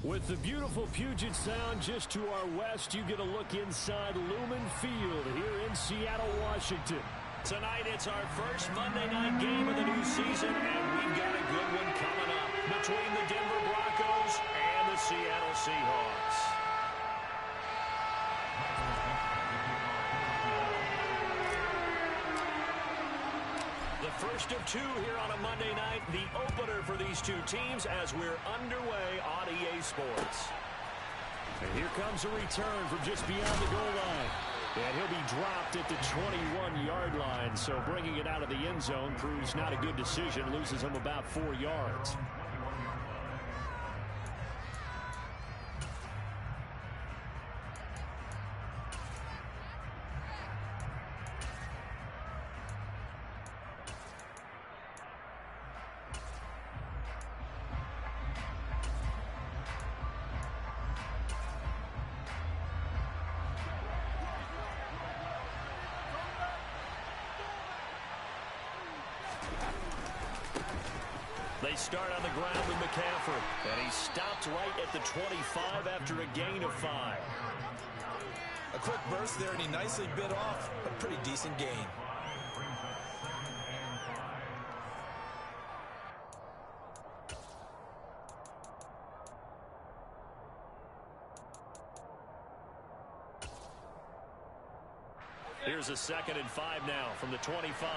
With the beautiful Puget Sound just to our west, you get a look inside Lumen Field here in Seattle, Washington. Tonight, it's our first Monday night game of the new season, and we've got a good one coming up between the Denver Broncos and the Seattle Seahawks. The first of two here on a Monday night, the opener for these two teams as we're underway on EA Sports. And here comes a return from just beyond the goal line. And he'll be dropped at the 21-yard line, so bringing it out of the end zone proves not a good decision, loses him about 4 yards. They start on the ground with McCaffrey, and he stopped right at the 25 after a gain of 5. A quick burst there, and he nicely bit off a pretty decent gain. Here's a 2nd and 5 now from the 25.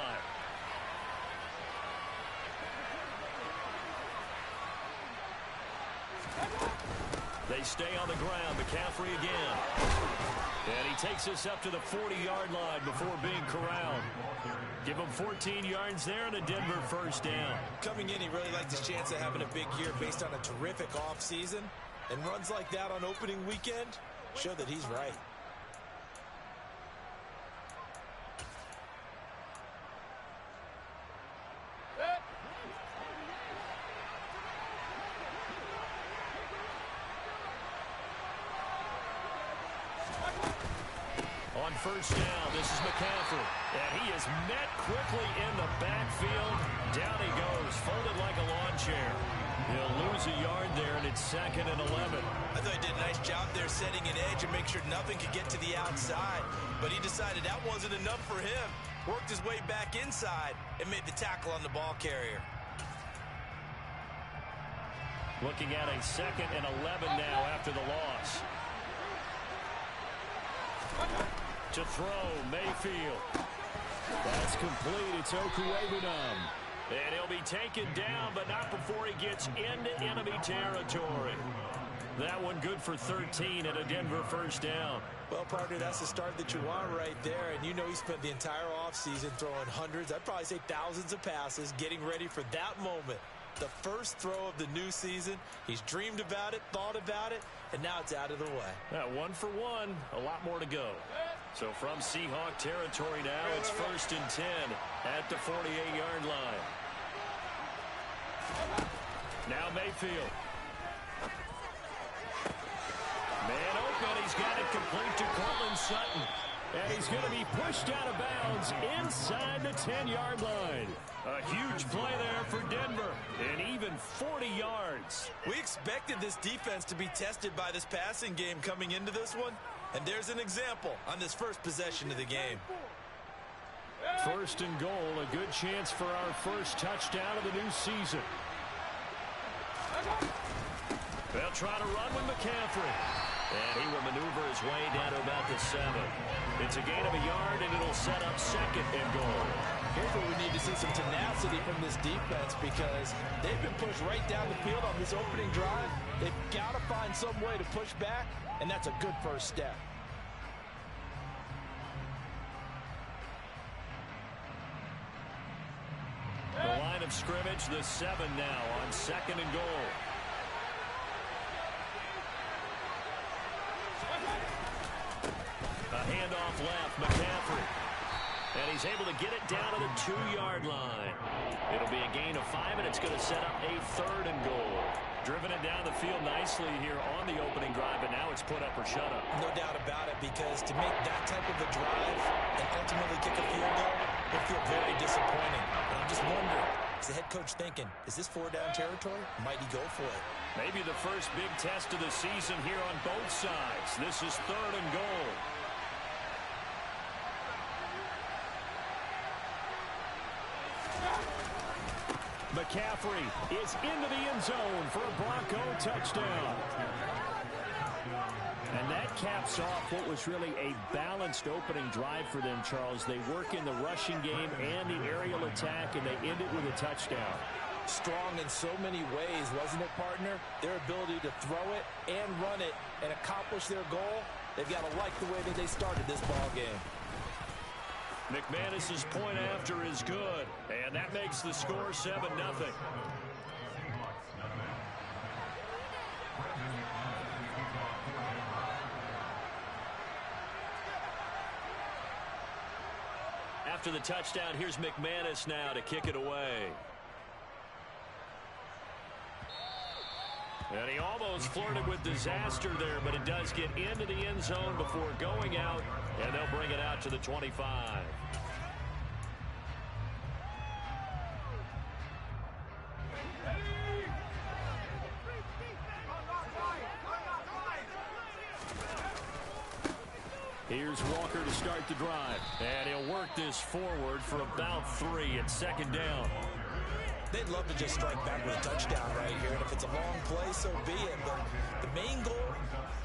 They stay on the ground. McCaffrey again. And he takes us up to the 40-yard line before being corralled. Give him 14 yards there and a Denver first down. Coming in, he really liked his chance of having a big year based on a terrific offseason. And runs like that on opening weekend show that he's right. On first down, this is McCaffrey. And he is met quickly in the backfield. Down he goes, folded like a lawn chair. He'll lose a yard there, and it's 2nd and 11. I thought he did a nice job there setting an edge and make sure nothing could get to the outside. But he decided that wasn't enough for him. Worked his way back inside and made the tackle on the ball carrier. Looking at a 2nd and 11 now after the loss. To throw, Mayfield. That's complete. It's Okuwebunam. And he'll be taken down, but not before he gets into enemy territory. That one good for 13 and a Denver first down. Well, partner, that's the start that you want right there. And you know he spent the entire offseason throwing hundreds, I'd probably say thousands of passes, getting ready for that moment. The first throw of the new season. He's dreamed about it, thought about it, and now it's out of the way. 1 for 1, a lot more to go. So from Seahawk territory now, it's 1st and 10 at the 48-yard line. Now Mayfield. Man open, he's got it complete to Cortland Sutton. And he's going to be pushed out of bounds inside the 10-yard line. A huge play there for Denver, and even 40 yards. We expected this defense to be tested by this passing game coming into this one, and there's an example on this first possession of the game. 1st and goal, a good chance for our first touchdown of the new season. They'll try to run with McCaffrey. And he will maneuver his way down to about the 7. It's a gain of a yard, and it'll set up 2nd and goal. Here's where we need to see some tenacity from this defense because they've been pushed right down the field on this opening drive. They've got to find some way to push back, and that's a good first step. The line of scrimmage, the 7 now on 2nd and goal. A handoff left, McCaffrey. And he's able to get it down to the 2-yard line. It'll be a gain of 5, and it's going to set up a 3rd and goal. Driven it down the field nicely here on the opening drive, and now it's put up or shut up. No doubt about it, because to make that type of a drive and ultimately kick a field goal would feel very disappointing. And I'm just wondering, Is the head coach thinking, is this 4-down territory? Might he go for it? Maybe the first big test of the season here on both sides. This is 3rd and goal. McCaffrey is into the end zone for a Bronco touchdown. And that caps off what was really a balanced opening drive for them, Charles. They work in the rushing game and the aerial attack, and they end it with a touchdown. Strong in so many ways, wasn't it, partner? Their ability to throw it and run it and accomplish their goal, they've got to like the way that they started this ball game. McManus's point after is good, and that makes the score 7-0. After the touchdown, here's McManus now to kick it away. And he almost flirted with disaster there, but it does get into the end zone before going out, and they'll bring it out to the 25. Here's Walker to start the drive, and he'll work this forward for about 3 at 2nd down. They'd love to just strike back with a touchdown right here, and if it's a long play, so be it. But the main goal,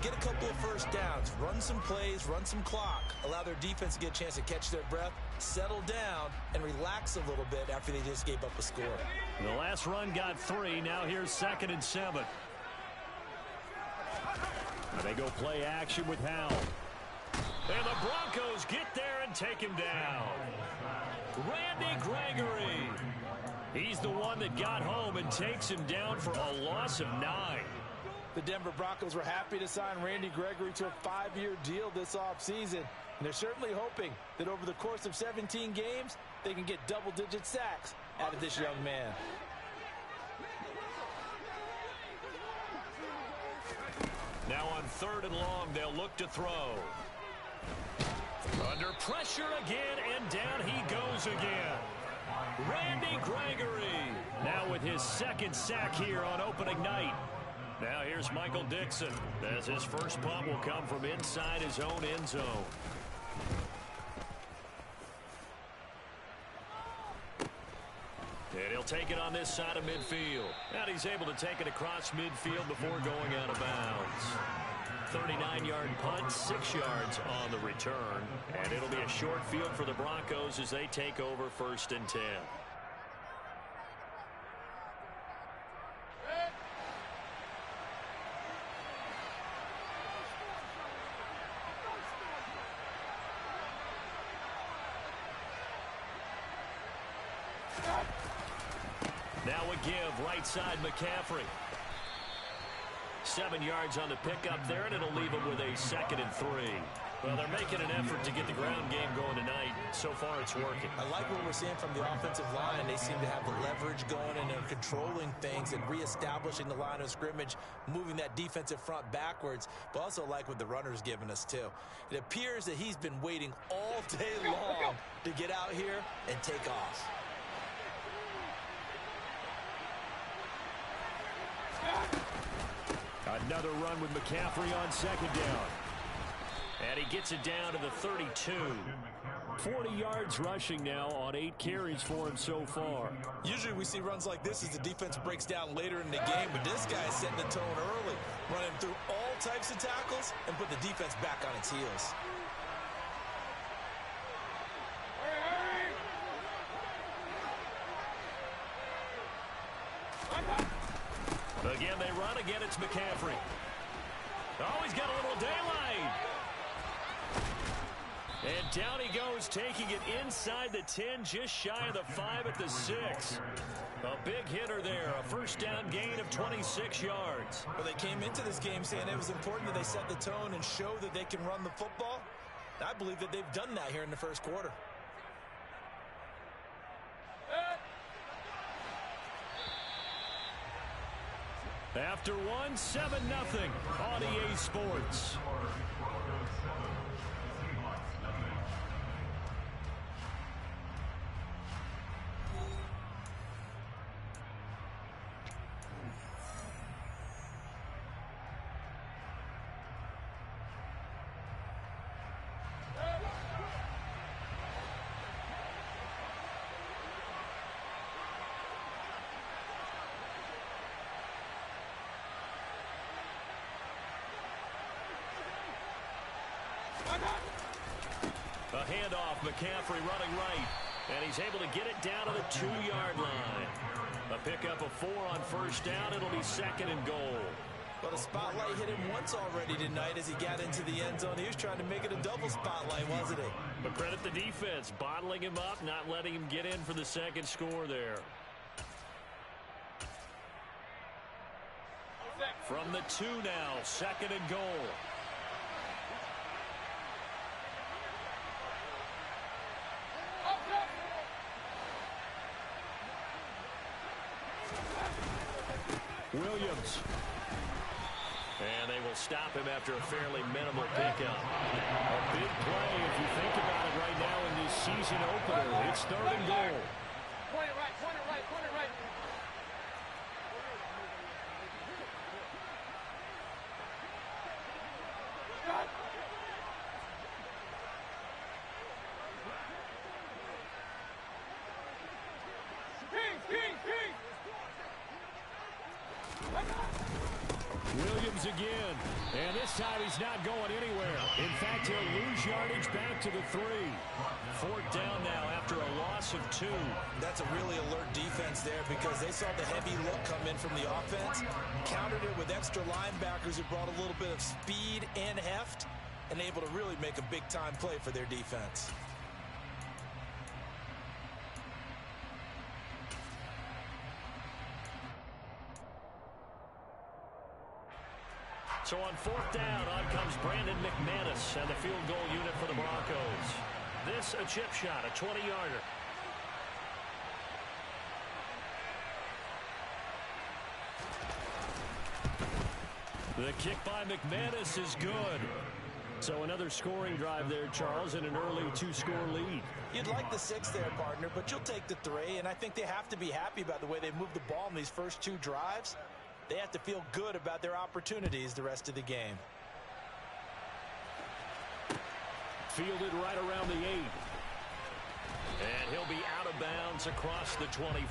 get a couple of first downs, run some plays, run some clock, allow their defense to get a chance to catch their breath, settle down, and relax a little bit after they just gave up a score. The last run got 3. Now here's 2nd and 7. And they go play action with Howell. And the Broncos get there and take him down. Randy Gregory. He's the one that got home and takes him down for a loss of 9. The Denver Broncos were happy to sign Randy Gregory to a 5-year deal this offseason. And they're certainly hoping that over the course of 17 games, they can get double-digit sacks out of this young man. Now on 3rd and long, they'll look to throw. Under pressure again, and down he goes again. Randy Gregory, now with his 2nd sack here on opening night. Now here's Michael Dixon, as his first punt will come from inside his own end zone. And he'll take it on this side of midfield. And he's able to take it across midfield before going out of bounds. 39-yard punt, 6 yards on the return. And it'll be a short field for the Broncos as they take over 1st and 10. Now a give, right side McCaffrey. 7 yards on the pickup there, and it'll leave them with a 2nd and 3. Well, they're making an effort to get the ground game going tonight. So far, it's working. I like what we're seeing from the offensive line. They seem to have the leverage going, and they're controlling things and reestablishing the line of scrimmage, moving that defensive front backwards, but also like what the runner's giving us, too. It appears that he's been waiting all day long to get out here and take off. Another run with McCaffrey on 2nd down. And he gets it down to the 32. 40 yards rushing now on 8 carries for him so far. Usually we see runs like this as the defense breaks down later in the game, but this guy is setting the tone early, running through all types of tackles and put the defense back on its heels. Again, they run. Again, it's McCaffrey. Oh, he's got a little daylight. And down he goes, taking it inside the 10, just shy of the 5 at the 6. A big hitter there, a first down gain of 26 yards. Well, they came into this game saying it was important that they set the tone and show that they can run the football. I believe that they've done that here in the first quarter. After one, 7-0 on EA Sports. A handoff, McCaffrey running right. And he's able to get it down to the 2-yard line. A pickup of 4 on first down. It'll be second and goal. But a spotlight hit him once already tonight as he got into the end zone. He was trying to make it a double spotlight, wasn't he? But credit the defense, bottling him up, not letting him get in for the second score there. From the 2 now, second and goal. Williams. And they will stop him after a fairly minimal pickup. A big play if you think about it right now in this season opener. It's third and goal. Point it right, point it right, point it right. Williams again. And this time he's not going anywhere. In fact, he'll lose yardage back to the 3. Fourth down now after a loss of 2. That's a really alert defense there because they saw the heavy look come in from the offense, countered it with extra linebackers who brought a little bit of speed and heft, and able to really make a big-time play for their defense. So on fourth down, on comes Brandon McManus and the field goal unit for the Broncos. This a chip shot, a 20-yarder. The kick by McManus is good. So another scoring drive there, Charles, and an early 2-score lead. You'd like the 6 there, partner, but you'll take the 3, and I think they have to be happy about the way they moved the ball in these first 2 drives. They have to feel good about their opportunities the rest of the game. Fielded right around the 8. And he'll be out of bounds across the 25.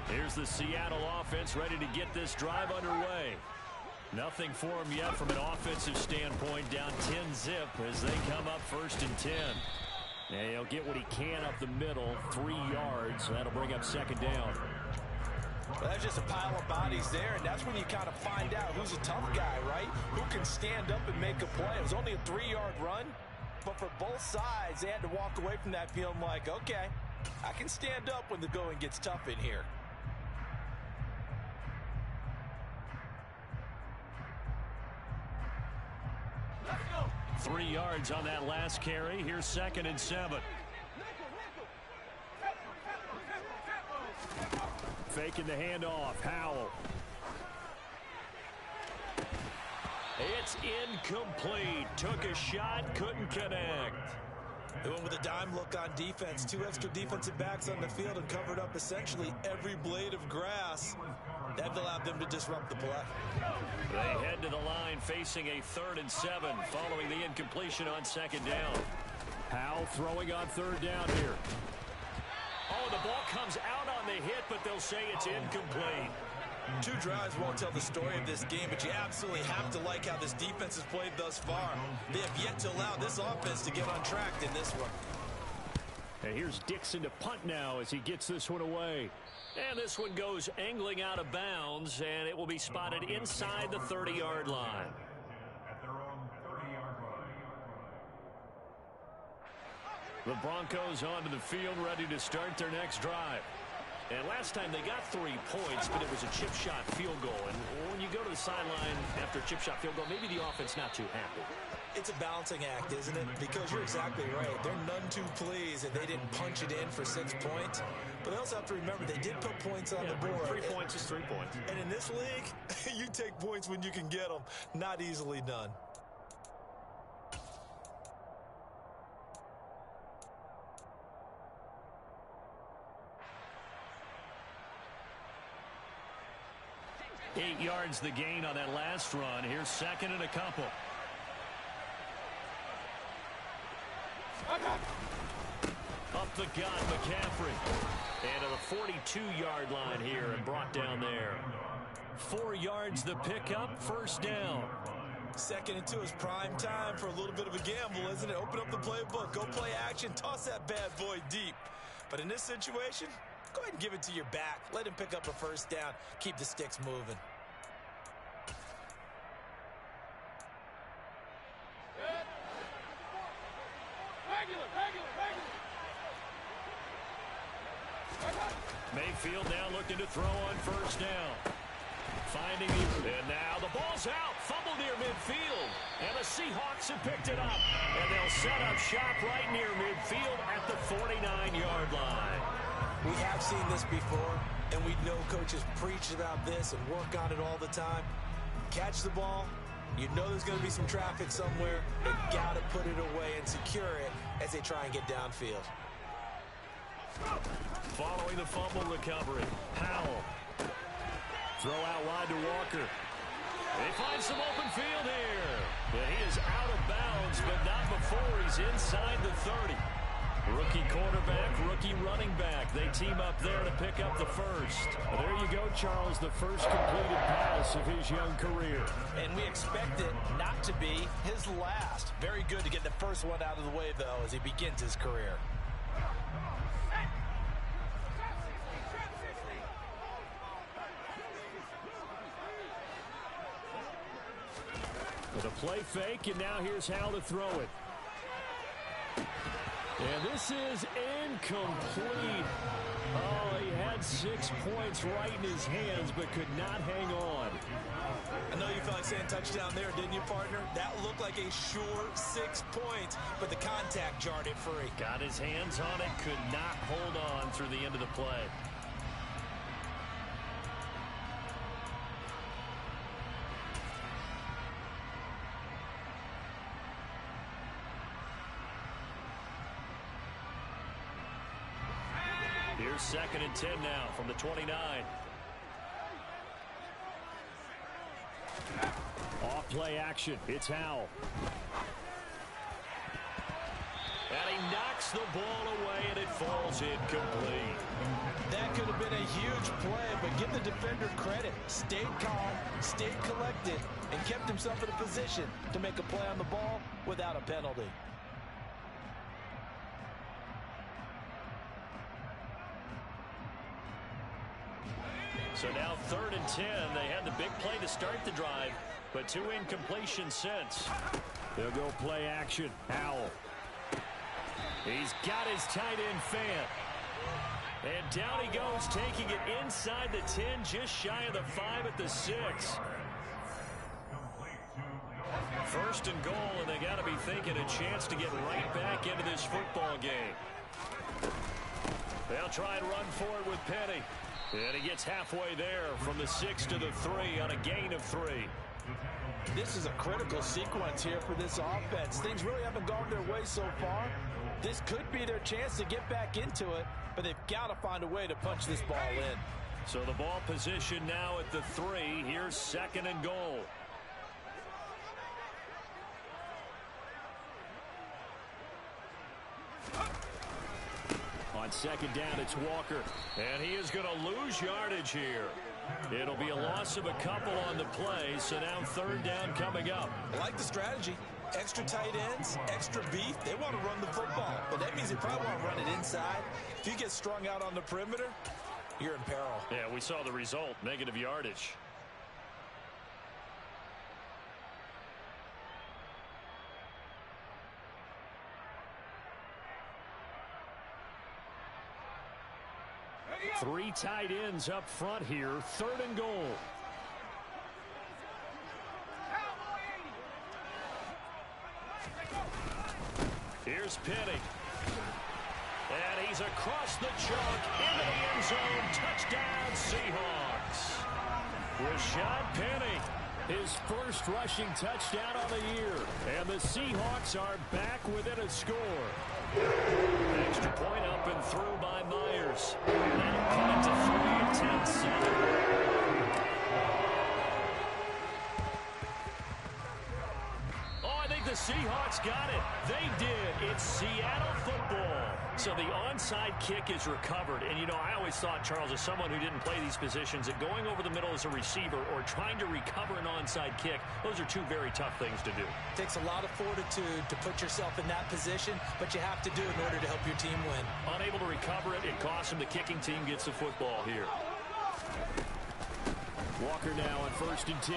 Here's the Seattle offense ready to get this drive underway. Nothing for him yet from an offensive standpoint. Down 10-zip as they come up first and 10. And he'll get what he can up the middle, 3 yards. So that'll bring up second down. Well, that's just a pile of bodies there, and that's when you kind of find out who's a tough guy, right? Who can stand up and make a play. It was only a 3-yard run, but for both sides, they had to walk away from that feeling like, okay, I can stand up when the going gets tough in here. Let's go. 3 yards on that last carry. Here's second and 7. Faking the handoff. Howell. It's incomplete. Took a shot, couldn't connect. They went with a dime look on defense. 2 extra defensive backs on the field and covered up essentially every blade of grass. That allowed them to disrupt the play. They head to the line facing a 3rd and 7 following the incompletion on second down. Howell throwing on 3rd down here. Oh, the ball comes out on the hit, but they'll say it's incomplete. 2 drives won't tell the story of this game, but you absolutely have to like how this defense has played thus far. They have yet to allow this offense to get on track in this one. And here's Dixon to punt now as he gets this one away. And this one goes angling out of bounds, and it will be spotted inside the 30-yard line. The Broncos onto the field, ready to start their next drive. And last time they got 3 points, but it was a chip shot field goal. And when you go to the sideline after a chip shot field goal, maybe the offense not too happy. It's a balancing act, isn't it? Because you're exactly right. They're none too pleased that they didn't punch it in for 6 points. But they also have to remember they did put points on the board. 3 points is 3 points. And in this league, you take points when you can get them. Not easily done. Eight yards the gain on that last run. Here's second and a couple. Up the gut, McCaffrey. And to the 42-yard line here and brought down there. 4 yards the pickup, first down. 2nd and 2 is prime time for a little bit of a gamble, isn't it? Open up the playbook, go play action, toss that bad boy deep. But in this situation, go ahead and give it to your back. Let him pick up a first down. Keep the sticks moving. Mayfield now looking to throw on first down. Finding the, and now the ball's out. Fumble near midfield. And the Seahawks have picked it up. And they'll set up shop right near midfield at the 49-yard line. We have seen this before, and we know coaches preach about this and work on it all the time. Catch the ball. You know there's going to be some traffic somewhere. They got to put it away and secure it as they try and get downfield. Following the fumble recovery, Howell. Throw out wide to Walker. They find some open field here. But he is out of bounds, but not before he's inside the 30. Rookie quarterback, rookie running back. They team up there to pick up the first. Well, there you go, Charles, the first completed pass of his young career. And we expect it not to be his last. Very good to get the first one out of the way, though, as he begins his career. With a play fake, and now here's how to throw it. And this is incomplete. Oh, he had 6 points right in his hands, but could not hang on. I know you felt like saying touchdown there, didn't you, partner? That looked like a sure 6 points, but the contact jarred it free. Got his hands on it, could not hold on through the end of the play. Here's 2nd and 10 now from the 29. Off play action. It's Howell. And he knocks the ball away, and it falls incomplete. That could have been a huge play, but give the defender credit. Stayed calm, stayed collected, and kept himself in a position to make a play on the ball without a penalty. So now 3rd and 10. They had the big play to start the drive, but 2 incompletions since. They'll go play action. Howell. He's got his tight end fan. And down he goes, taking it inside the 10, just shy of the 5 at the 6. 1st and goal, and they got to be thinking a chance to get right back into this football game. They'll try and run for it with Penny. And he gets halfway there from the 6 to the 3 on a gain of 3. This is a critical sequence here for this offense. Things really haven't gone their way so far. This could be their chance to get back into it, but they've got to find a way to punch this ball in. So the ball position now at the 3. Here's 2nd and goal. On 2nd down, it's Walker. And he is going to lose yardage here. It'll be a loss of a couple on the play, so now 3rd down coming up. I like the strategy. Extra tight ends, extra beef. They want to run the football, but that means they probably want to run it inside. If you get strung out on the perimeter, you're in peril. Yeah, we saw the result, negative yardage. Three tight ends up front here. 3rd and goal. Here's Penny. And he's across the chalk into the end zone. Touchdown, Seahawks. Rashad Penny, his first rushing touchdown on the year. And the Seahawks are back within a score. Extra point up and through by Myers. And that'll cut it to 3 at 10-7. the Seahawks got it. They did. It's Seattle football. So the onside kick is recovered. And, you know, I always thought, Charles, as someone who didn't play these positions, that going over the middle as a receiver or trying to recover an onside kick, those are two very tough things to do. It takes a lot of fortitude to put yourself in that position, but you have to do it in order to help your team win. Unable to recover it, it costs him. The kicking team gets the football here. Walker now on 1st and 10.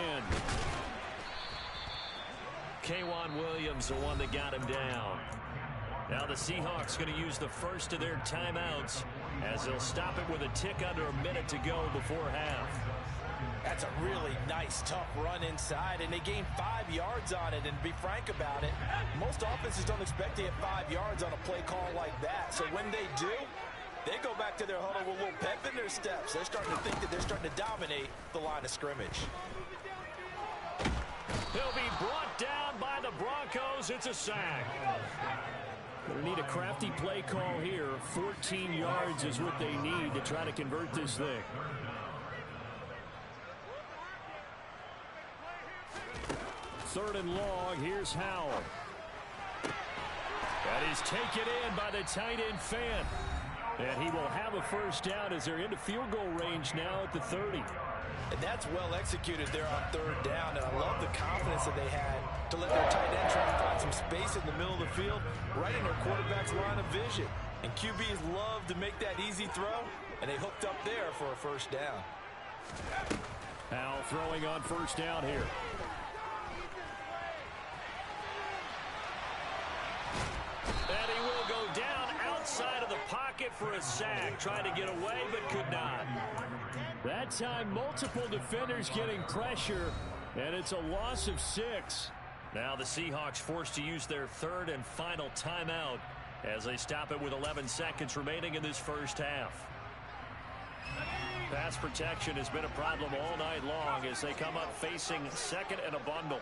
K'Wan Williams, the one that got him down. Now the Seahawks going to use the first of their timeouts as they'll stop it with a tick under a minute to go before half. That's a really nice, tough run inside, and they gained 5 yards on it. And to be frank about it, most offenses don't expect to get 5 yards on a play call like that. So when they do, they go back to their huddle with a little pep in their steps. They're starting to think that they're starting to dominate the line of scrimmage. He'll be brought down by the Broncos. It's a sack. Going to need a crafty play call here. 14 yards is what they need to try to convert this thing. Third and long. Here's Howell. That is taken in by the tight end Fant. And he will have a first down as they're into field goal range now at the 30. And that's well executed there on 3rd down. And I love the confidence that they had to let their tight end try and find some space in the middle of the field, right in their quarterback's line of vision. And QBs love to make that easy throw, and they hooked up there for a first down. Howell throwing on 1st down here. And he will go down outside of the pocket for a sack. Trying to get away, but could not. That time, multiple defenders getting pressure, and it's a loss of 6. Now the Seahawks forced to use their 3rd and final timeout as they stop it with 11 seconds remaining in this first half. Pass protection has been a problem all night long as they come up facing 2nd and a bundle.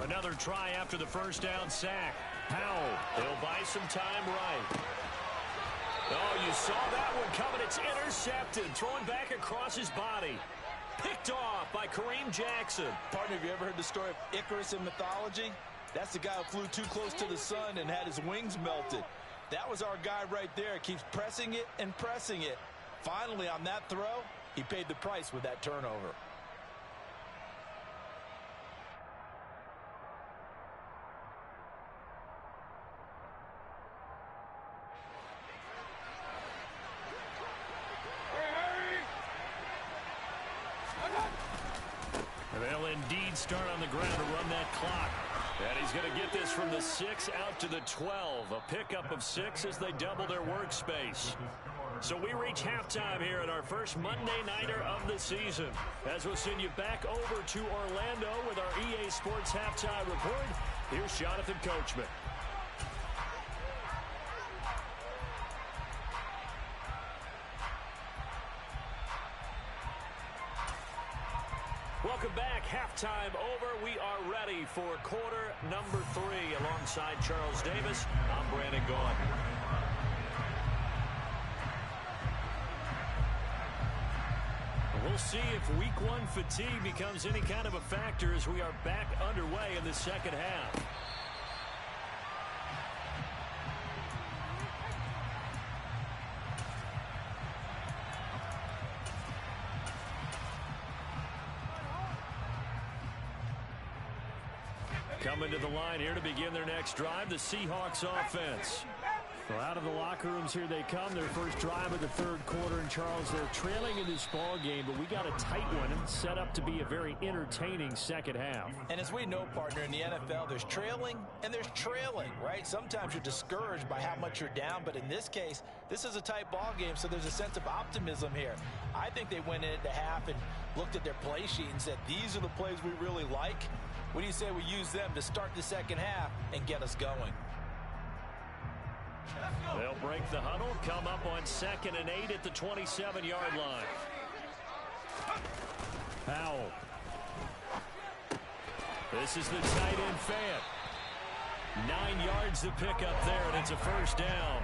Another try after the first down sack. Howell, they'll buy some time right. Oh, you saw that one coming. It's intercepted. Thrown back across his body. Picked off by Kareem Jackson. Partner, have you ever heard the story of Icarus in mythology? That's the guy who flew too close to the sun and had his wings melted. That was our guy right there. Keeps pressing it and pressing it. Finally, on that throw, he paid the price with that turnover. They'll indeed start on the ground to run that clock. And he's going to get this from the 6 out to the 12. A pickup of 6 as they double their workspace. So we reach halftime here at our first Monday Nighter of the season. As we'll send you back over to Orlando with our EA Sports Halftime Report. Here's Jonathan Coachman. Welcome back. Halftime over. We are ready for quarter number 3 alongside Charles Davis. I'm Brandon Gaughan. We'll see if week 1 fatigue becomes any kind of a factor as we are back underway in the second half. Coming to the line here to begin their next drive, the Seahawks offense. Well, out of the locker rooms here they come. Their first drive of the 3rd quarter. And, Charles, they're trailing in this ball game, but we got a tight one set up to be a very entertaining second half. And as we know, partner, in the NFL, there's trailing and there's trailing, right? Sometimes you're discouraged by how much you're down, but in this case, this is a tight ball game, so there's a sense of optimism here. I think they went into half and looked at their play sheet and said, these are the plays we really like. What do you say we use them to start the second half and get us going? They'll break the huddle, come up on 2nd and 8 at the 27-yard line. Howell. This is the tight end Fant. 9 yards to pick up there, and it's a first down.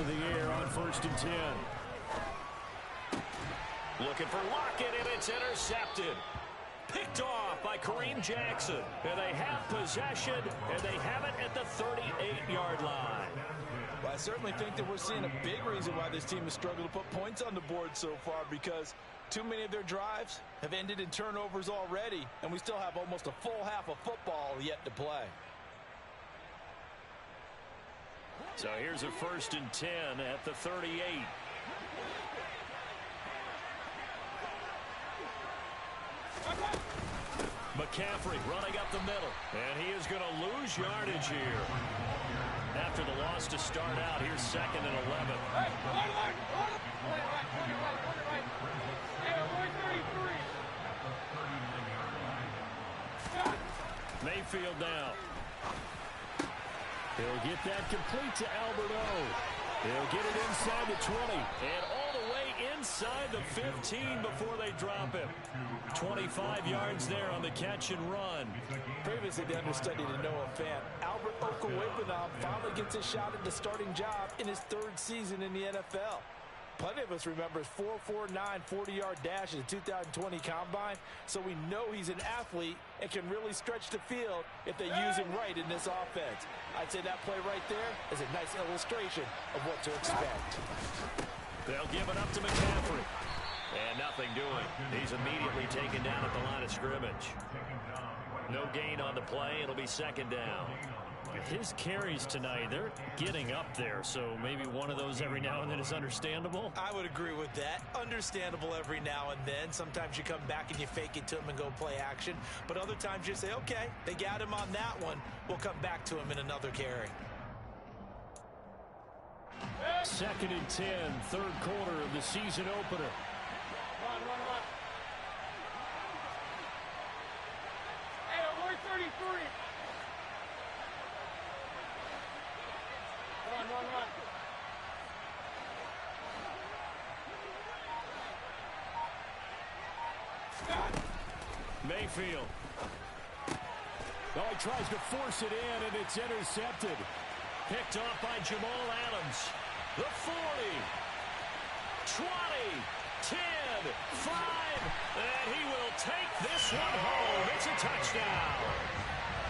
into the air on 1st and 10. Looking for Lockett, and it's intercepted. Picked off by Kareem Jackson. And they have possession, and they have it at the 38-yard line. Well, I certainly think that we're seeing a big reason why this team has struggled to put points on the board so far, because too many of their drives have ended in turnovers already, and we still have almost a full half of football yet to play. So here's a 1st and 10 at the 38. McCaffrey running up the middle, and he is going to lose yardage here. After the loss to start out, here's 2nd and 11. Hey, right. Hey, Mayfield now. He'll get that complete to Alberto. He'll get it inside the 20 and all the way inside the 15 before they drop him. 25 yards there on the catch and run. Previously the understudy to Noah Fant, Albert Okwuegbunam finally gets a shot at the starting job in his 3rd season in the NFL. Plenty of us remember his 4.49 40-yard dash at the 2020 Combine, so we know he's an athlete and can really stretch the field if they use him right in this offense. I'd say that play right there is a nice illustration of what to expect. They'll give it up to McCaffrey. And nothing doing. He's immediately taken down at the line of scrimmage. No gain on the play. It'll be 2nd down. His carries tonight, they're getting up there, so maybe one of those every now and then is understandable. I would agree with that. Understandable every now and then. Sometimes you come back and you fake it to him and go play action. But other times you say, okay, they got him on that one. We'll come back to him in another carry. 2nd and 10, 3rd quarter of the season opener. Run. Hey, we're 33. Run. Mayfield. Oh, he tries to force it in, and it's intercepted. Picked off by Jamal Adams. The 40. 20. 10. 5. And he will take this one home. It's a touchdown.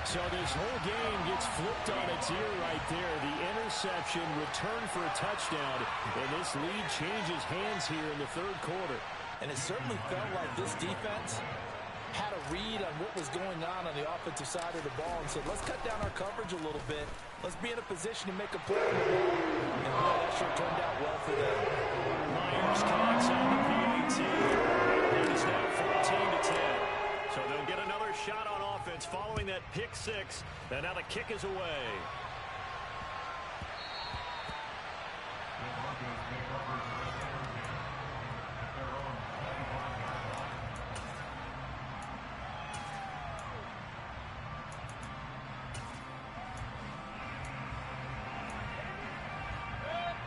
So this whole game gets flipped on its ear right there. The interception returned for a touchdown, and this lead changes hands here in the 3rd quarter. And it certainly felt like this defense had a read on what was going on the offensive side of the ball and said, let's cut down our coverage a little bit. Let's be in a position to make a play on the ball. And boy, that sure turned out well for them. Myers connects on the PAT. It is now 14-10. So they'll get another shot on offense following that pick 6. And now the kick is away.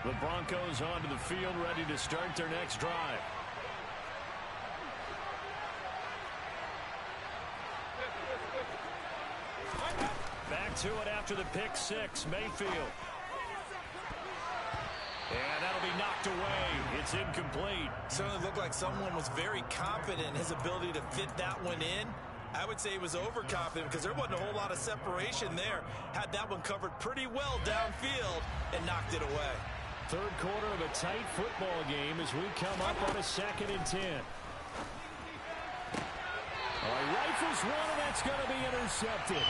The Broncos onto the field, ready to start their next drive. Back to it after the pick 6, Mayfield. And that'll be knocked away. It's incomplete. Certainly looked like someone was very confident in his ability to fit that one in. I would say he was overconfident because there wasn't a whole lot of separation there. Had that one covered pretty well downfield and knocked it away. 3rd quarter of a tight football game as we come up on a 2nd and 10. He rifles one, and that's going to be intercepted.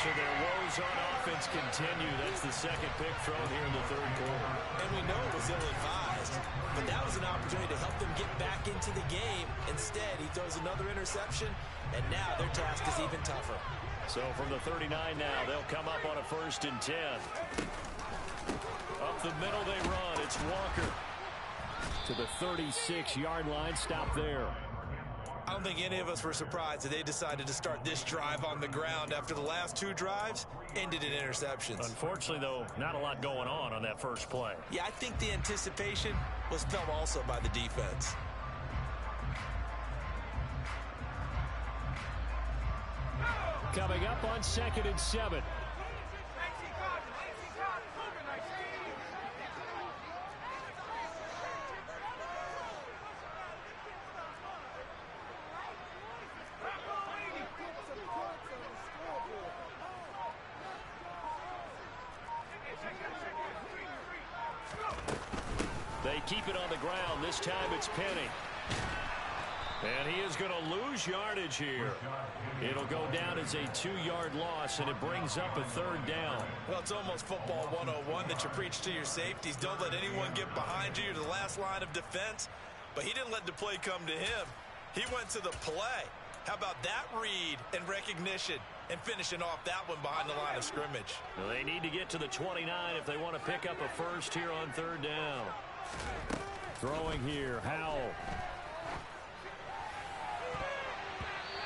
So their woes on offense continue. That's the 2nd pick thrown here in the 3rd quarter. And we know it was ill-advised, but that was an opportunity to help them get back into the game. Instead, he throws another interception, and now their task is even tougher. So from the 39 now, they'll come up on a 1st and 10. Up the middle they run. It's Walker to the 36-yard line. Stop there. I don't think any of us were surprised that they decided to start this drive on the ground after the last 2 drives ended in interceptions. Unfortunately, though, not a lot going on that first play. Yeah, I think the anticipation was felt also by the defense. Coming up on 2nd and 7. keep it on the ground. This time it's Penny. And he is going to lose yardage here. It'll go down as a 2-yard loss, and it brings up a 3rd down. Well, it's almost football 101 that you preach to your safeties. Don't let anyone get behind you. You're the last line of defense. But he didn't let the play come to him. He went to the play. How about that read and recognition and finishing off that one behind the line of scrimmage? Well, they need to get to the 29 if they want to pick up a first here on 3rd down. Throwing here, Howell.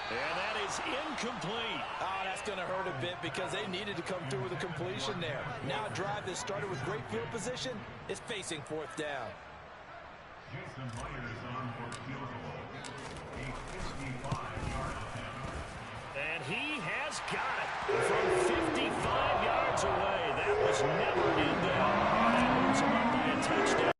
And that is incomplete. Oh, that's going to hurt a bit because they needed to come through with a completion there. Now a drive that started with great field position is facing 4th down. Jason Myers on for field goal. A 55-yard attempt. And he has got it from 55 yards away. That was never in there. That moves him up by a touchdown.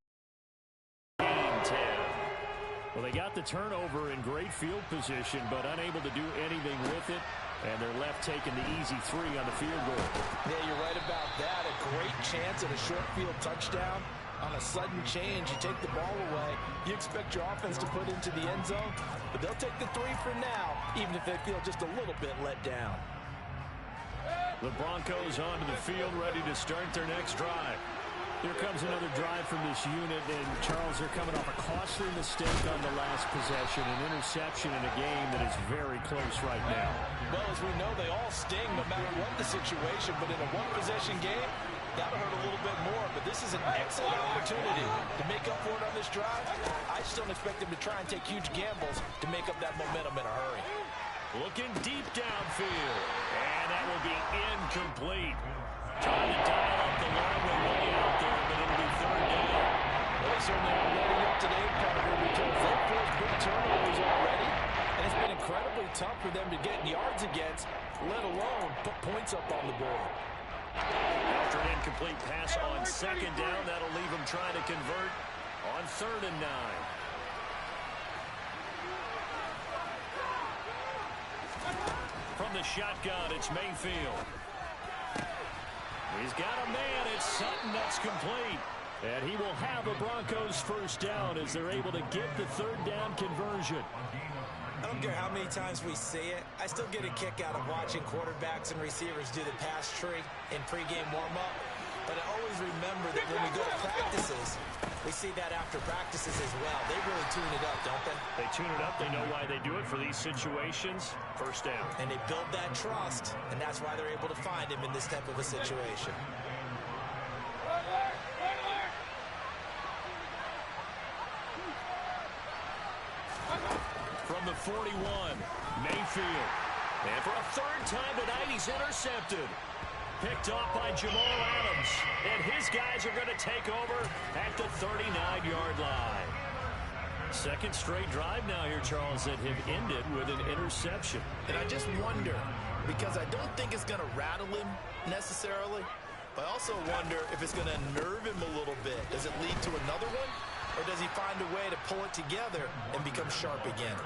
Well, they got the turnover in great field position, but unable to do anything with it. And they're left taking the easy 3 on the field goal. Yeah, you're right about that. A great chance at a short field touchdown. On a sudden change, you take the ball away. You expect your offense to put into the end zone, but they'll take the 3 for now, even if they feel just a little bit let down. The Broncos onto the field, ready to start their next drive. Here comes another drive from this unit, and Charles, they're coming off a costly mistake on the last possession, an interception in a game that is very close right now. Well, as we know, they all sting no matter what the situation, but in a one-possession game, that'll hurt a little bit more, but this is an excellent opportunity to make up for it on this drive. I just don't expect them to try and take huge gambles to make up that momentum in a hurry. Looking deep downfield, and that will be incomplete. Trying to dial up the long way out there, but it'll be 3rd down. Well, they certainly are letting up today, Parker, because they've forced big turnovers already, and it's been incredibly tough for them to get yards against, let alone put points up on the board. After an incomplete pass on 2nd down, that'll leave them trying to convert on 3rd and 9. From the shotgun, it's Mayfield. He's got a man. It's Sutton. That's complete. And he will have a Broncos 1st down as they're able to get the 3rd down conversion. I don't care how many times we see it. I still get a kick out of watching quarterbacks and receivers do the pass tree in pregame warm-up. But I always remember that when we go to practices, we see that after practices as well. They really tune it up, don't they? They tune it up. They know why they do it for these situations. 1st down. And they build that trust, and that's why they're able to find him in this type of a situation. From the 41, Mayfield. And for a 3rd time tonight, he's intercepted. Picked off by Jamal Adams. And his guys are going to take over at the 39-yard line. 2nd straight drive now here, Charles, that have ended with an interception. And I just wonder, because I don't think it's going to rattle him necessarily, but I also wonder if it's going to nerve him a little bit. Does it lead to another one? Or does he find a way to pull it together and become sharp again?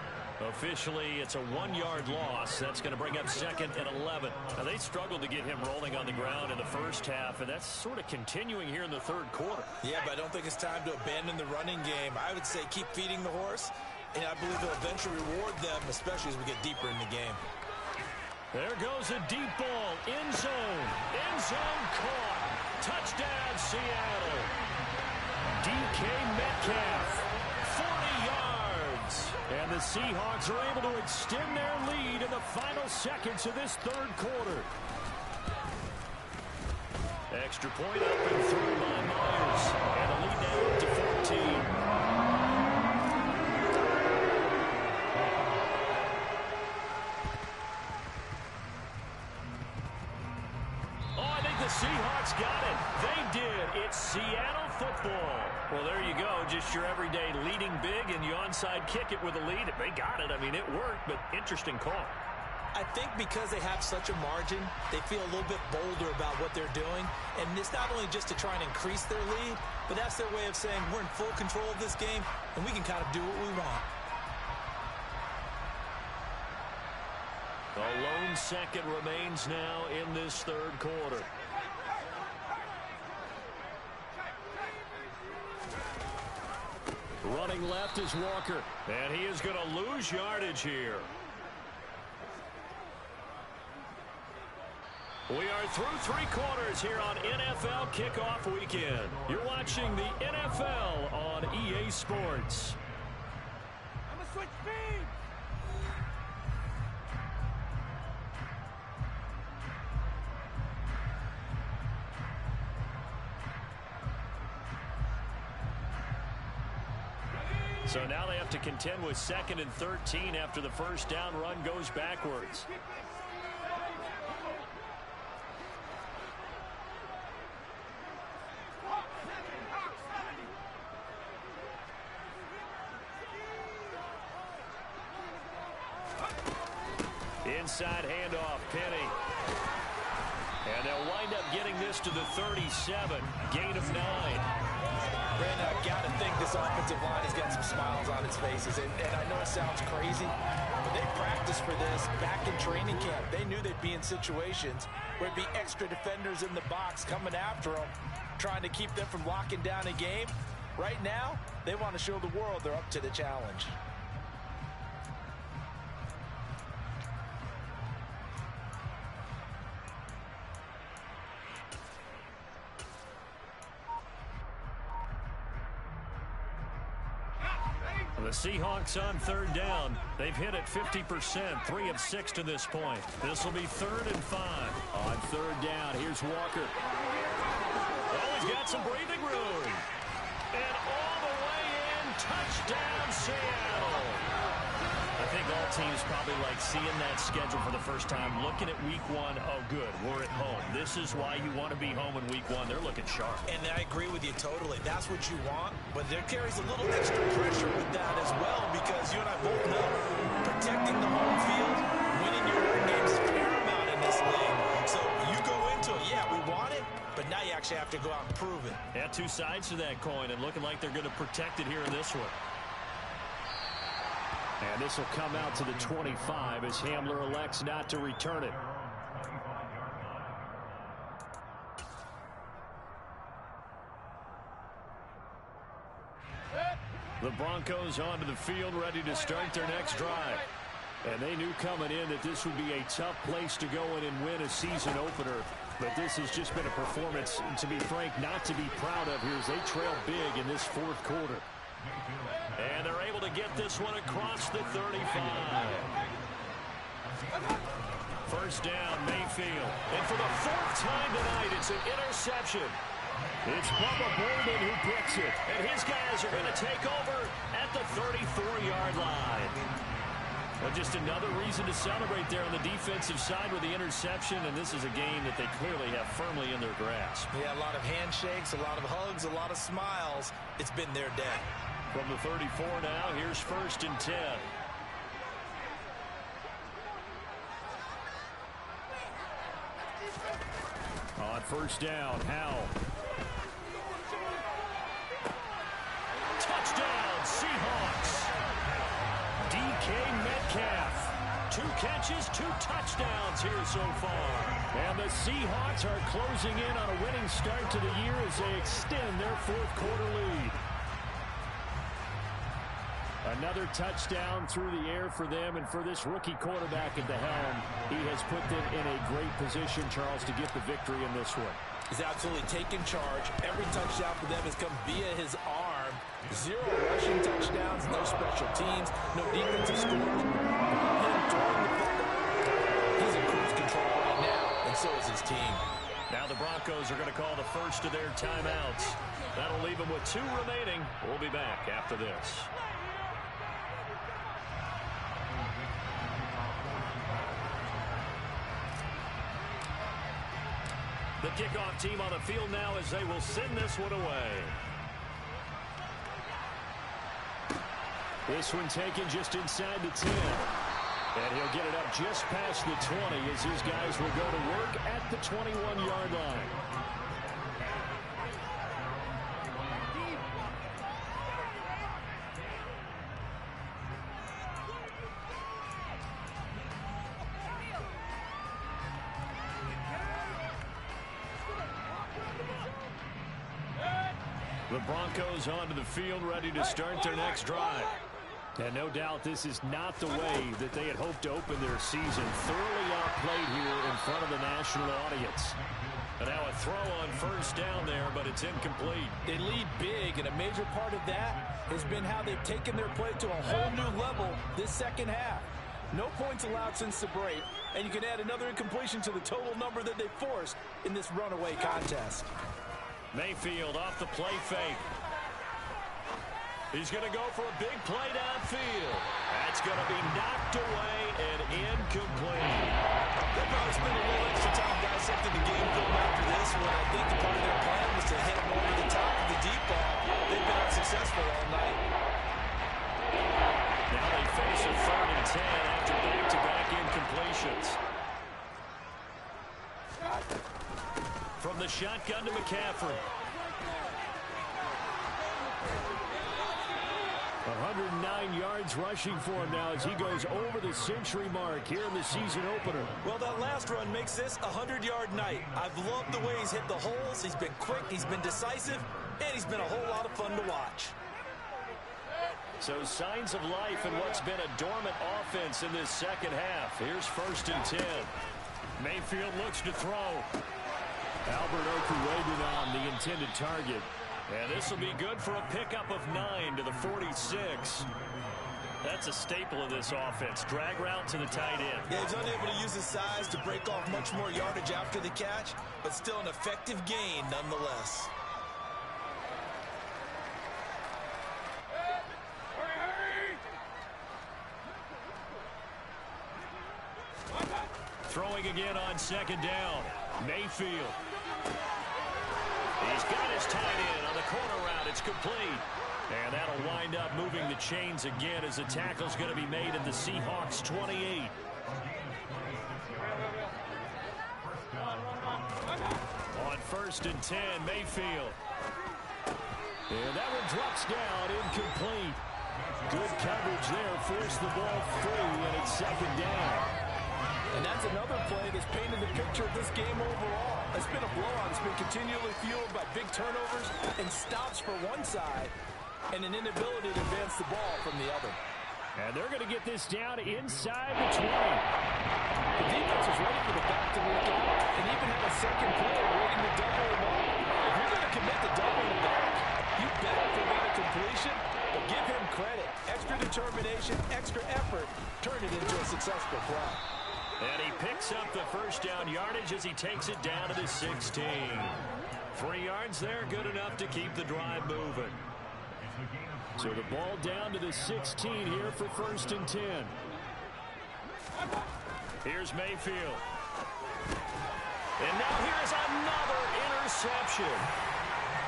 Officially, it's a 1-yard loss. That's going to bring up 2nd and 11. Now, they struggled to get him rolling on the ground in the 1st half, and that's sort of continuing here in the 3rd quarter. Yeah, but I don't think it's time to abandon the running game. I would say keep feeding the horse, and I believe they'll eventually reward them, especially as we get deeper in the game. There goes a deep ball. End zone. End zone caught. Touchdown, Seattle. DK Metcalf. 40 yards. And the Seahawks are able to extend their lead in the final seconds of this 3rd quarter. Extra point up and through by Myers. And the lead now up to 14. Seahawks got it. They did. It's Seattle football. Well, there you go. Just your everyday leading big, and you onside kick it with a lead. They got it. I mean, it worked, but interesting call. I think because they have such a margin, they feel a little bit bolder about what they're doing. And it's not only just to try and increase their lead, but that's their way of saying we're in full control of this game, and we can kind of do what we want. A lone second remains now in this 3rd quarter. Running left is Walker. And he is going to lose yardage here. We are through 3 quarters here on NFL Kickoff Weekend. You're watching the NFL on EA Sports. I'm going to switch speeds. So now they have to contend with 2nd and 13 after the first down run goes backwards. Inside handoff, Penny. And they'll wind up getting this to the 37. Gain of 9. Brandon, I've got to think this offensive line has got some smiles on its faces. And I know it sounds crazy, but they practiced for this back in training camp. They knew they'd be in situations where there'd be extra defenders in the box coming after them, trying to keep them from locking down a game. Right now, they want to show the world they're up to the challenge. The Seahawks on 3rd down. They've hit it 50%, 3 of 6 to this point. This will be 3rd and 5. On 3rd down, here's Walker. Oh, he's got some breathing room. And all the way in, touchdown Seattle. I think all teams probably like seeing that schedule for the first time, looking at week 1. Oh, good, we're at home. This is why you want to be home in week 1. They're looking sharp. And I agree with you totally. That's what you want, but there carries a little extra pressure with that as well, because you and I both know protecting the home field, winning your home games is paramount in this league. So you go into it, yeah, we want it, but now you actually have to go out and prove it. Yeah, 2 sides to that coin, and looking like they're going to protect it here in this one. And this will come out to the 25 as Hamler elects not to return it. The Broncos onto the field, ready to start their next drive. And they knew coming in that this would be a tough place to go in and win a season opener. But this has just been a performance, to be frank, not to be proud of here as they trail big in this 4th quarter. And they're able to get this one across the 35. First down, Mayfield. And for the 4th time tonight, it's an interception. It's Bubba Bolden who picks it. And his guys are going to take over at the 34-yard line. Well, just another reason to celebrate there on the defensive side with the interception, and this is a game that they clearly have firmly in their grasp. Yeah, a lot of handshakes, a lot of hugs, a lot of smiles. It's been their day. From the 34 now, here's 1st and 10. On 1st down, Howell. Touchdown, Seahawks. DK Metcalf. 2 catches, 2 touchdowns here so far. And the Seahawks are closing in on a winning start to the year as they extend their 4th quarter lead. Another touchdown through the air for them, and for this rookie quarterback at the helm, he has put them in a great position, Charles, to get the victory in this one. He's absolutely taken charge. Every touchdown for them has come via his arm. 0 rushing touchdowns, no special teams, no defensive scores. Him throwing the football, he's in cruise control right now, and so is his team. Now the Broncos are going to call the first of their timeouts. That'll leave them with 2 remaining. We'll be back after this. The kickoff team on the field now as they will send this one away. This one taken just inside the 10. And he'll get it up just past the 20 as his guys will go to work at the 21-yard line. The Broncos onto the field, ready to start their next drive. And no doubt this is not the way that they had hoped to open their season. Thoroughly outplayed here in front of the national audience. And now a throw on first down there, but it's incomplete. They lead big, and a major part of that has been how they've taken their play to a whole new level this second half. No points allowed since the break, and you can add another incompletion to the total number that they forced in this runaway contest. Mayfield off the play fake. He's going to go for a big play downfield. That's going to be knocked away and incomplete. They'll probably spend a little extra time dissecting the game film after this one. I think the part of their plan was to hit him over the top of the deep ball. They've been unsuccessful all night. Now they face a 3rd and 10 after back-to-back incompletions. From the shotgun to McCaffrey. 109 yards rushing for him now as he goes over the century mark here in the season opener. Well, that last run makes this a 100-yard night. I've loved the way he's hit the holes. He's been quick, he's been decisive, and he's been a whole lot of fun to watch. So signs of life in what's been a dormant offense in this second half. Here's 1st and 10. Mayfield looks to throw. Albert Okwuegbunam on the intended target. And this will be good for a pickup of 9 to the 46. That's a staple of this offense. Drag route to the tight end. Yeah, he's unable to use his size to break off much more yardage after the catch, but still an effective gain nonetheless. Throwing again on 2nd down. Mayfield. He's got his tight end on the corner route. It's complete. And that'll wind up moving the chains again as the tackle's going to be made at the Seahawks 28. On 1st and 10, Mayfield. And that one drops down, incomplete. Good coverage there, forced the ball free, and it's 2nd down. And that's another play that's painted the picture of this game overall. It's been a blowout. It's been continually fueled by big turnovers and stops for one side and an inability to advance the ball from the other. And they're going to get this down inside the 20. The defense was ready for the back to leak out and even had a second player waiting to double him up. If you're going to commit to doubling the back, you better prevent a completion, but give him credit. Extra determination, extra effort, turn it into a successful play. And he picks up the first down yardage as he takes it down to the 16. 3 yards there, good enough to keep the drive moving. So the ball down to the 16 here for 1st and 10. Here's Mayfield. And now here's another interception.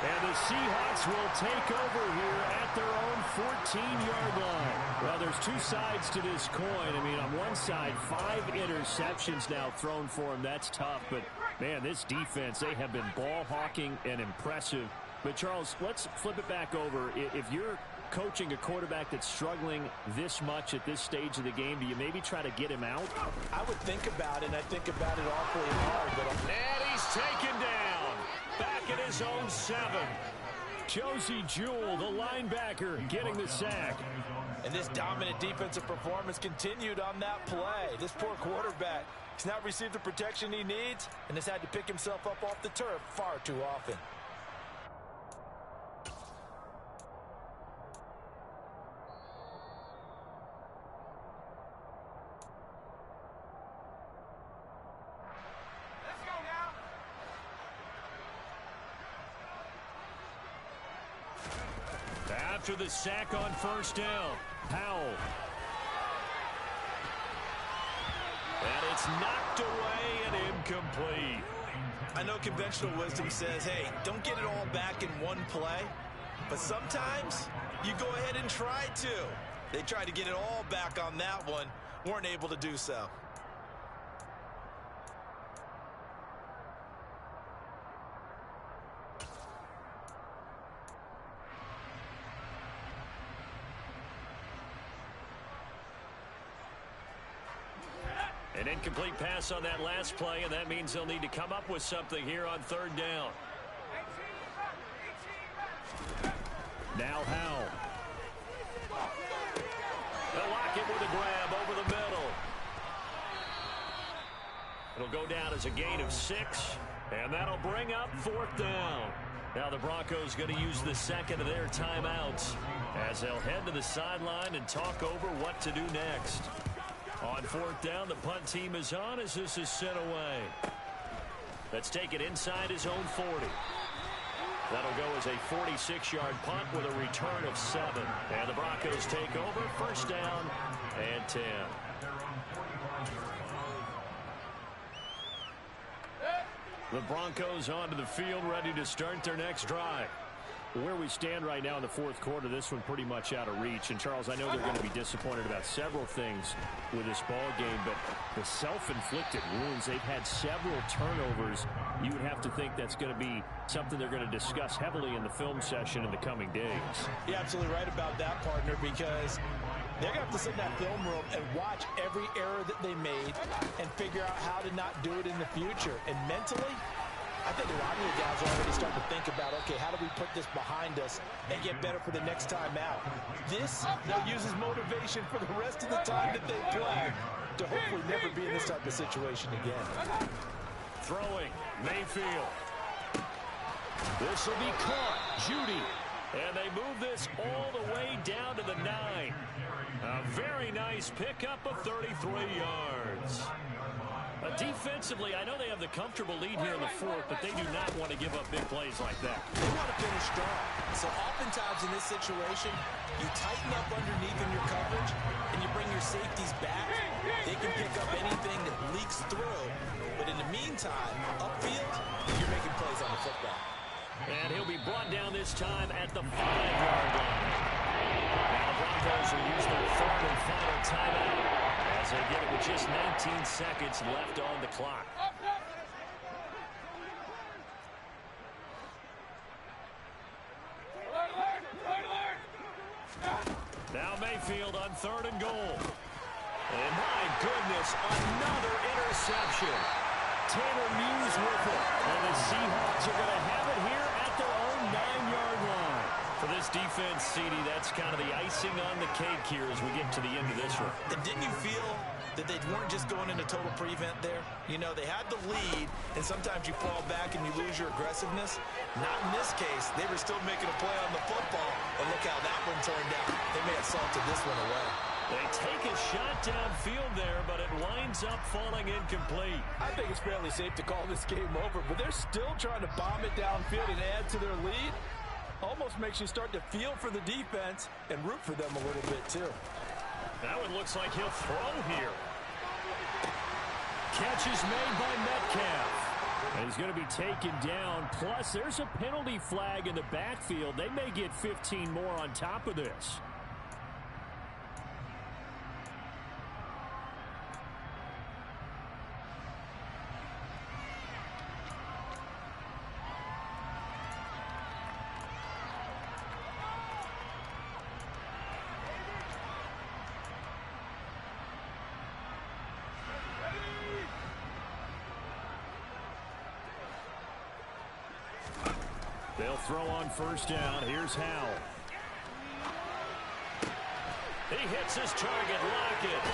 And the Seahawks will take over here at their own 14-yard line. Well, there's 2 sides to this coin. I mean, on one side, 5 interceptions now thrown for him. That's tough. But, man, this defense, they have been ball hawking and impressive. But, Charles, let's flip it back over. If you're coaching a quarterback that's struggling this much at this stage of the game, do you maybe try to get him out? I would think about it, and I think about it awfully hard. But and he's taken down. Back at his own 7. Josie Jewell, the linebacker, getting the sack. And this dominant defensive performance continued on that play. This poor quarterback has not received the protection he needs and has had to pick himself up off the turf far too often. After the sack on first down, Powell. And it's knocked away and incomplete. I know conventional wisdom says, hey, don't get it all back in one play. But sometimes you go ahead and try to. They tried to get it all back on that one, weren't able to do so. An incomplete pass on that last play, and that means they'll need to come up with something here on 3rd down. Now Howell. They'll lock it with a grab over the middle. It'll go down as a gain of 6, and that'll bring up 4th down. Now the Broncos going to use the second of their timeouts as they'll head to the sideline and talk over what to do next. On 4th down, the punt team is on as this is sent away. Let's take it inside his own 40. That'll go as a 46-yard punt with a return of 7. And the Broncos take over, 1st down and 10. The Broncos onto the field, ready to start their next drive. Where we stand right now in the 4th quarter, this one pretty much out of reach. And, Charles, I know they're going to be disappointed about several things with this ball game, but the self-inflicted wounds, they've had several turnovers. You would have to think that's going to be something they're going to discuss heavily in the film session in the coming days. You're absolutely right about that, partner, because they're going to have to sit in that film room and watch every error that they made and figure out how to not do it in the future. And mentally, I think a lot of the guys are already starting to think about, okay, how do we put this behind us and get better for the next time out? This, they'll use as motivation for the rest of the time that they play to hopefully never be in this type of situation again. Throwing, Mayfield. This will be caught. Judy. And they move this all the way down to the 9. A very nice pickup of 33 yards. Defensively, I know they have the comfortable lead here in the 4th, but they do not want to give up big plays like that. They want to finish strong. So oftentimes in this situation, you tighten up underneath in your coverage, and you bring your safeties back. They can pick up anything that leaks through. But in the meantime, upfield, you're making plays on the football. And he'll be brought down this time at the 5-yard line. Now the Broncos will use their 3rd and final timeout as they get it with just 19 seconds left on the clock. Now Mayfield on 3rd and goal. And my goodness, another interception. Taylor Muse with it. And the Seahawks are going to have it here at their own 9-yard line. For this defense, CD, that's kind of the icing on the cake here as we get to the end of this one. And didn't you feel that they weren't just going into total prevent there? You know, they had the lead, and sometimes you fall back and you lose your aggressiveness. Not in this case. They were still making a play on the football, and look how that one turned out. They may have salted this one away. They take a shot downfield there, but it winds up falling incomplete. I think it's fairly safe to call this game over, but they're still trying to bomb it downfield and add to their lead. Almost makes you start to feel for the defense and root for them a little bit, too. That one looks like he'll throw here. Catch is made by Metcalf. And he's going to be taken down. Plus, there's a penalty flag in the backfield. They may get 15 more on top of this. They'll throw on 1st down. Here's Howell. He hits his target, Lockett.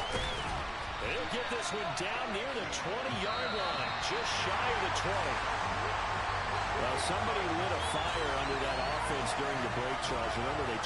He'll get this one down near the 20-yard line, just shy of the 20. Well, somebody lit a fire under that offense during the break, Charles. Remember, they